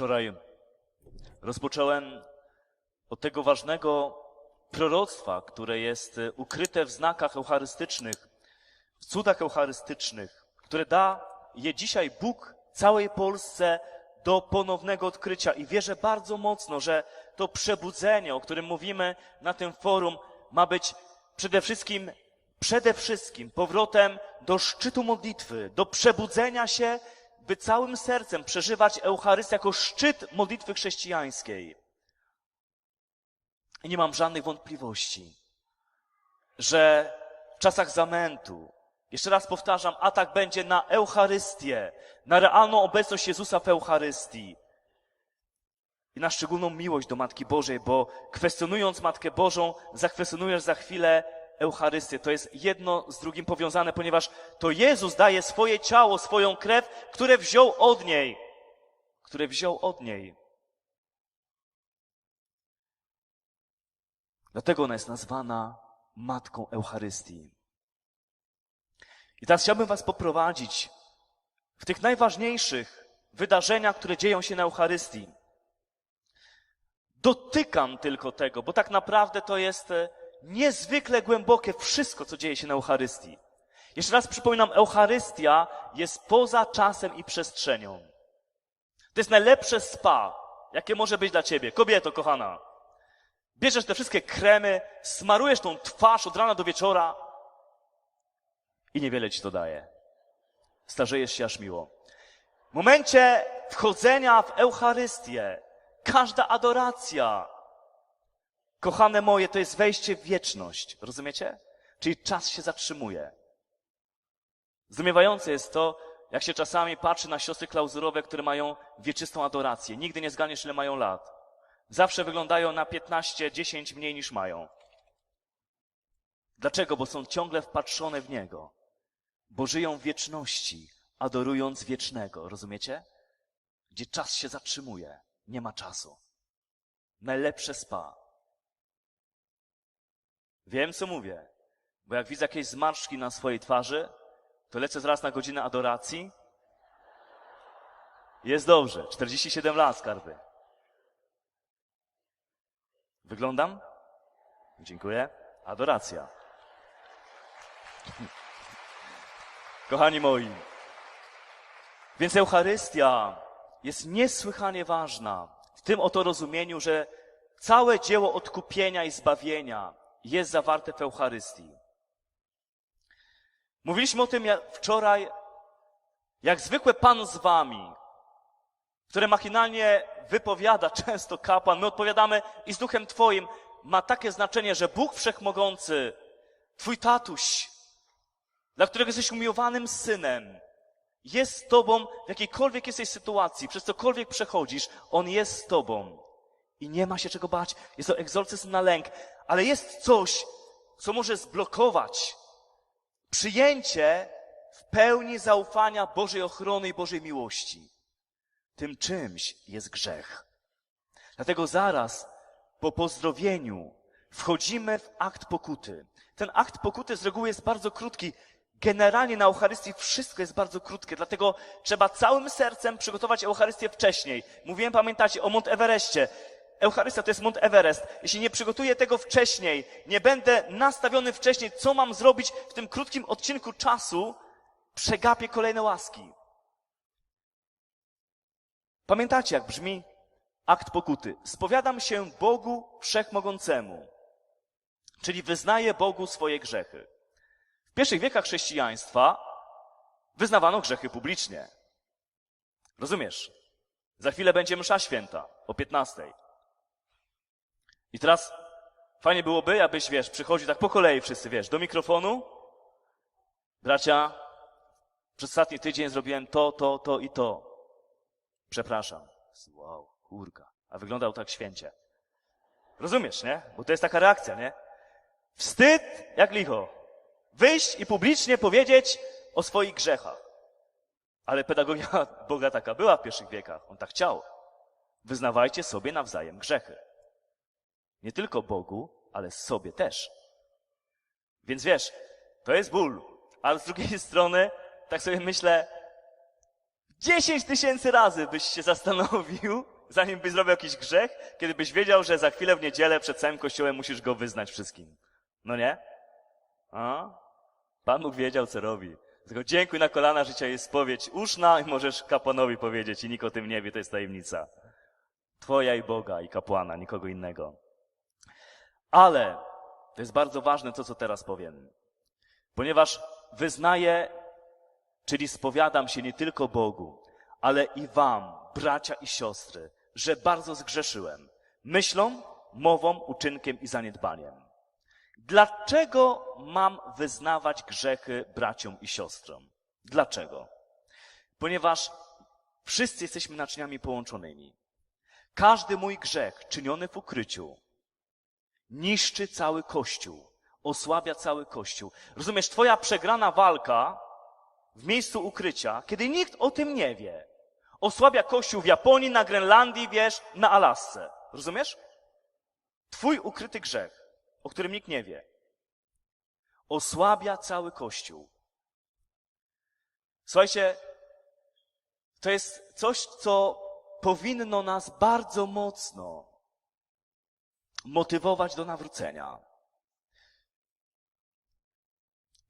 Wczoraj rozpocząłem od tego ważnego proroctwa, które jest ukryte w znakach eucharystycznych, w cudach eucharystycznych, które da je dzisiaj Bóg całej Polsce do ponownego odkrycia. I wierzę bardzo mocno, że to przebudzenie, o którym mówimy na tym forum, ma być przede wszystkim powrotem do szczytu modlitwy, do przebudzenia się, by całym sercem przeżywać Eucharystię jako szczyt modlitwy chrześcijańskiej. I nie mam żadnych wątpliwości, że w czasach zamętu, jeszcze raz powtarzam, atak będzie na Eucharystię, na realną obecność Jezusa w Eucharystii i na szczególną miłość do Matki Bożej, bo kwestionując Matkę Bożą, zakwestionujesz za chwilę Eucharystię. To jest jedno z drugim powiązane, ponieważ to Jezus daje swoje ciało, swoją krew, które wziął od niej. Dlatego ona jest nazwana Matką Eucharystii. I teraz chciałbym was poprowadzić w tych najważniejszych wydarzeniach, które dzieją się na Eucharystii. Dotykam tylko tego, bo tak naprawdę to jest niezwykle głębokie wszystko, co dzieje się na Eucharystii. Jeszcze raz przypominam, Eucharystia jest poza czasem i przestrzenią. To jest najlepsze spa, jakie może być dla ciebie. Kobieto kochana, bierzesz te wszystkie kremy, smarujesz tą twarz od rana do wieczora i niewiele ci to daje. Starzejesz się aż miło. W momencie wchodzenia w Eucharystię, każda adoracja, kochane moje, to jest wejście w wieczność. Rozumiecie? Czyli czas się zatrzymuje. Zdumiewające jest to, jak się czasami patrzy na siostry klauzurowe, które mają wieczystą adorację. Nigdy nie zgadniesz, ile mają lat. Zawsze wyglądają na 15, 10 mniej niż mają. Dlaczego? Bo są ciągle wpatrzone w Niego. Bo żyją w wieczności, adorując wiecznego. Rozumiecie? Gdzie czas się zatrzymuje. Nie ma czasu. Najlepsze spa. Wiem, co mówię. Bo jak widzę jakieś zmarszczki na swojej twarzy, to lecę zaraz na godzinę adoracji. Jest dobrze. 47 lat, skarby. Wyglądam? Dziękuję. Adoracja. Kochani moi, więc Eucharystia jest niesłychanie ważna w tym oto rozumieniu, że całe dzieło odkupienia i zbawienia jest zawarte w Eucharystii. Mówiliśmy o tym wczoraj, jak zwykły Pan z wami, które machinalnie wypowiada często kapłan, my odpowiadamy i z Duchem Twoim, ma takie znaczenie, że Bóg Wszechmogący, Twój tatuś, dla którego jesteś umiłowanym synem, jest z tobą w jakiejkolwiek jesteś sytuacji, przez cokolwiek przechodzisz, On jest z tobą. I nie ma się czego bać. Jest to egzorcyzm na lęk. Ale jest coś, co może zblokować przyjęcie w pełni zaufania Bożej ochrony i Bożej miłości. Tym czymś jest grzech. Dlatego zaraz po pozdrowieniu wchodzimy w akt pokuty. Ten akt pokuty z reguły jest bardzo krótki. Generalnie na Eucharystii wszystko jest bardzo krótkie, dlatego trzeba całym sercem przygotować Eucharystię wcześniej. Mówiłem, pamiętacie, o Mont Everestie. Eucharystia to jest Mont Everest. Jeśli nie przygotuję tego wcześniej, nie będę nastawiony wcześniej, co mam zrobić w tym krótkim odcinku czasu, przegapię kolejne łaski. Pamiętacie, jak brzmi akt pokuty? Spowiadam się Bogu Wszechmogącemu, czyli wyznaję Bogu swoje grzechy. W pierwszych wiekach chrześcijaństwa wyznawano grzechy publicznie. Rozumiesz? Za chwilę będzie msza święta o 15:00. I teraz fajnie byłoby, abyś, przychodził tak po kolei wszyscy, do mikrofonu. Bracia, przez ostatni tydzień zrobiłem to i to. Przepraszam. Wow, kurka. A wyglądał tak święcie. Rozumiesz, nie? Bo to jest taka reakcja, nie? Wstyd jak licho. Wyjść i publicznie powiedzieć o swoich grzechach. Ale pedagogia Boga taka była w pierwszych wiekach. On tak chciał. Wyznawajcie sobie nawzajem grzechy. Nie tylko Bogu, ale sobie też. Więc to jest ból. Ale z drugiej strony, tak sobie myślę, 10 000 razy byś się zastanowił, Zanim byś zrobił jakiś grzech, kiedy byś wiedział, że za chwilę w niedzielę przed całym kościołem musisz go wyznać wszystkim. No nie? A? Pan Bóg wiedział, co robi. Tylko dziękuj na kolana, że dzisiaj jest spowiedź uszna i możesz kapłanowi powiedzieć i nikt o tym nie wie, to jest tajemnica. Twoja i Boga i kapłana, nikogo innego. Ale to jest bardzo ważne to, co teraz powiem. Ponieważ wyznaję, czyli spowiadam się nie tylko Bogu, ale i wam, bracia i siostry, że bardzo zgrzeszyłem. Myślą, mową, uczynkiem i zaniedbaniem. Dlaczego mam wyznawać grzechy braciom i siostrom? Dlaczego? Ponieważ wszyscy jesteśmy naczyniami połączonymi. Każdy mój grzech czyniony w ukryciu niszczy cały Kościół, osłabia cały Kościół. Rozumiesz, twoja przegrana walka w miejscu ukrycia, kiedy nikt o tym nie wie, osłabia Kościół w Japonii, na Grenlandii, wiesz, na Alasce. Rozumiesz? Twój ukryty grzech, o którym nikt nie wie, osłabia cały Kościół. Słuchajcie, to jest coś, co powinno nas bardzo mocno motywować do nawrócenia.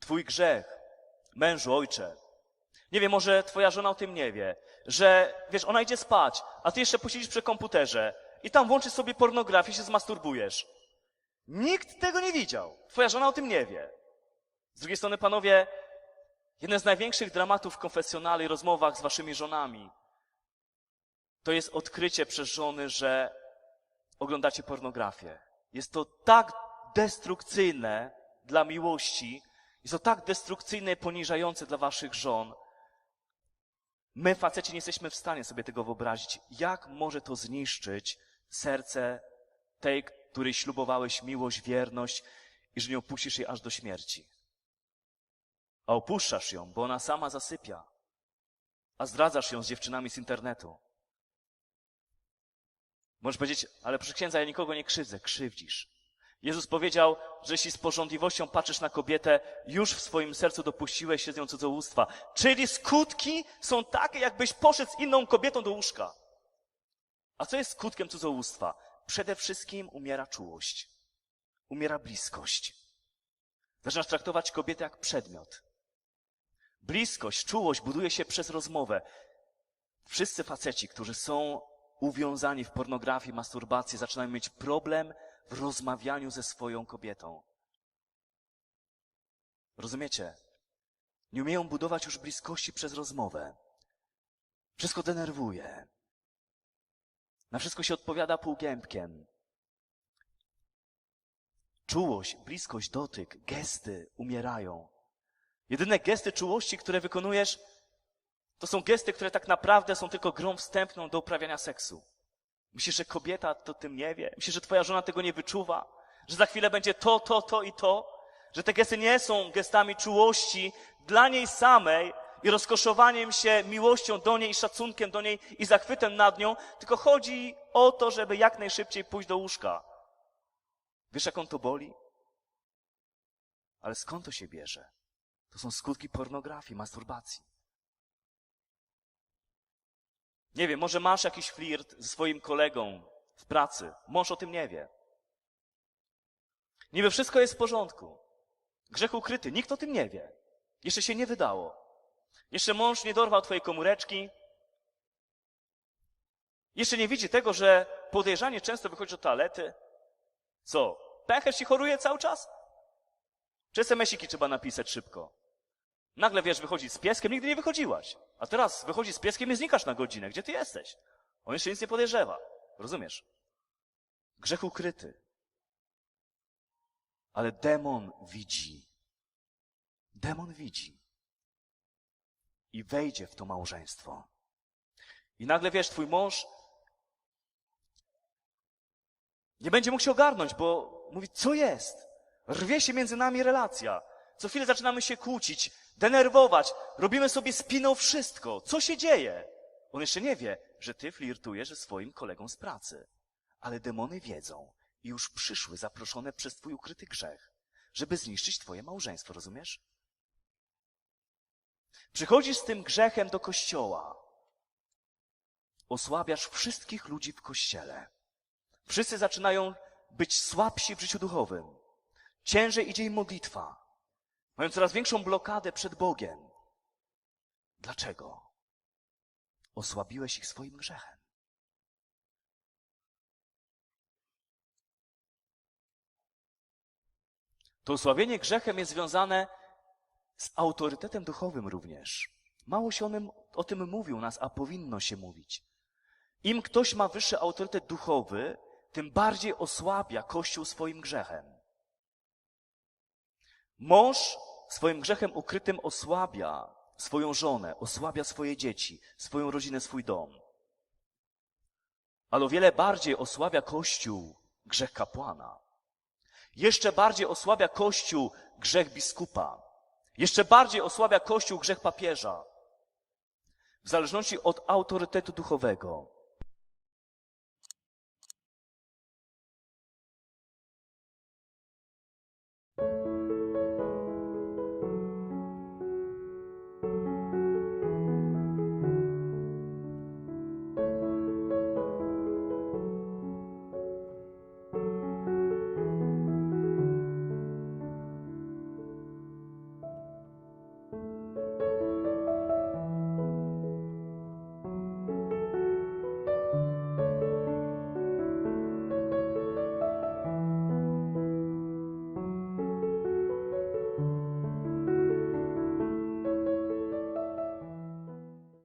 Twój grzech, mężu, ojcze, nie wiem, może twoja żona o tym nie wie, że, wiesz, ona idzie spać, a ty jeszcze posiedzisz przy komputerze i tam włączysz sobie pornografię i się zmasturbujesz. Nikt tego nie widział. Twoja żona o tym nie wie. Z drugiej strony, panowie, jeden z największych dramatów w konfesjonale i rozmowach z waszymi żonami to jest odkrycie przez żony, że oglądacie pornografię. Jest to tak destrukcyjne dla miłości, jest to tak destrukcyjne i poniżające dla waszych żon. My, faceci, nie jesteśmy w stanie sobie tego wyobrazić. Jak może to zniszczyć serce tej, której ślubowałeś miłość, wierność i że nie opuścisz jej aż do śmierci? A opuszczasz ją, bo ona sama zasypia, a zdradzasz ją z dziewczynami z internetu. Możesz powiedzieć, ale proszę księdza, ja nikogo nie krzywdzę. Krzywdzisz. Jezus powiedział, że jeśli z pożądliwością patrzysz na kobietę, już w swoim sercu dopuściłeś się z nią cudzołóstwa. Czyli skutki są takie, jakbyś poszedł z inną kobietą do łóżka. A co jest skutkiem cudzołóstwa? Przede wszystkim umiera czułość. Umiera bliskość. Zaczynasz traktować kobietę jak przedmiot. Bliskość, czułość buduje się przez rozmowę. Wszyscy faceci, którzy są uwiązani w pornografię, masturbację, zaczynają mieć problem w rozmawianiu ze swoją kobietą. Rozumiecie? Nie umieją budować już bliskości przez rozmowę. Wszystko denerwuje. Na wszystko się odpowiada półgębkiem. Czułość, bliskość, dotyk, gesty umierają. Jedyne gesty czułości, które wykonujesz, to są gesty, które tak naprawdę są tylko grą wstępną do uprawiania seksu. Myślisz, że kobieta to tym nie wie? Myślisz, że twoja żona tego nie wyczuwa? Że za chwilę będzie to i to? Że te gesty nie są gestami czułości dla niej samej i rozkoszowaniem się miłością do niej i szacunkiem do niej i zachwytem nad nią, tylko chodzi o to, żeby jak najszybciej pójść do łóżka. Wiesz, jak on to boli? Ale skąd to się bierze? To są skutki pornografii, masturbacji. Nie wiem, może masz jakiś flirt ze swoim kolegą w pracy. Mąż o tym nie wie. Niby wszystko jest w porządku. Grzech ukryty, nikt o tym nie wie. Jeszcze się nie wydało. Jeszcze mąż nie dorwał twojej komóreczki. Jeszcze nie widzi tego, że podejrzanie często wychodzi do toalety. Co? Pęcherz ci choruje cały czas? Czy SMS-iki trzeba napisać szybko? Nagle, wiesz, wychodzić z pieskiem, nigdy nie wychodziłaś. A teraz wychodzi z pieskiem i znikasz na godzinę. Gdzie ty jesteś? On jeszcze nic nie podejrzewa. Rozumiesz? Grzech ukryty. Ale demon widzi. Demon widzi. I wejdzie w to małżeństwo. I nagle, wiesz, twój mąż nie będzie mógł się ogarnąć, bo mówi, co jest? Rwie się między nami relacja. Co chwilę zaczynamy się kłócić, denerwować, robimy sobie spiną wszystko. Co się dzieje? On jeszcze nie wie, że ty flirtujesz ze swoim kolegą z pracy. Ale demony wiedzą i już przyszły zaproszone przez twój ukryty grzech, żeby zniszczyć twoje małżeństwo, rozumiesz? Przychodzisz z tym grzechem do kościoła. osłabiasz wszystkich ludzi w Kościele. Wszyscy zaczynają być słabsi w życiu duchowym. Ciężej idzie im modlitwa. Mają coraz większą blokadę przed Bogiem. Dlaczego? Osłabiłeś ich swoim grzechem. To osłabienie grzechem jest związane z autorytetem duchowym również. Mało się o tym mówi u nas, a powinno się mówić. Im ktoś ma wyższy autorytet duchowy, tym bardziej osłabia Kościół swoim grzechem. Mąż swoim grzechem ukrytym osłabia swoją żonę, osłabia swoje dzieci, swoją rodzinę, swój dom. Ale o wiele bardziej osłabia Kościół grzech kapłana. Jeszcze bardziej osłabia Kościół grzech biskupa. Jeszcze bardziej osłabia Kościół grzech papieża. W zależności od autorytetu duchowego.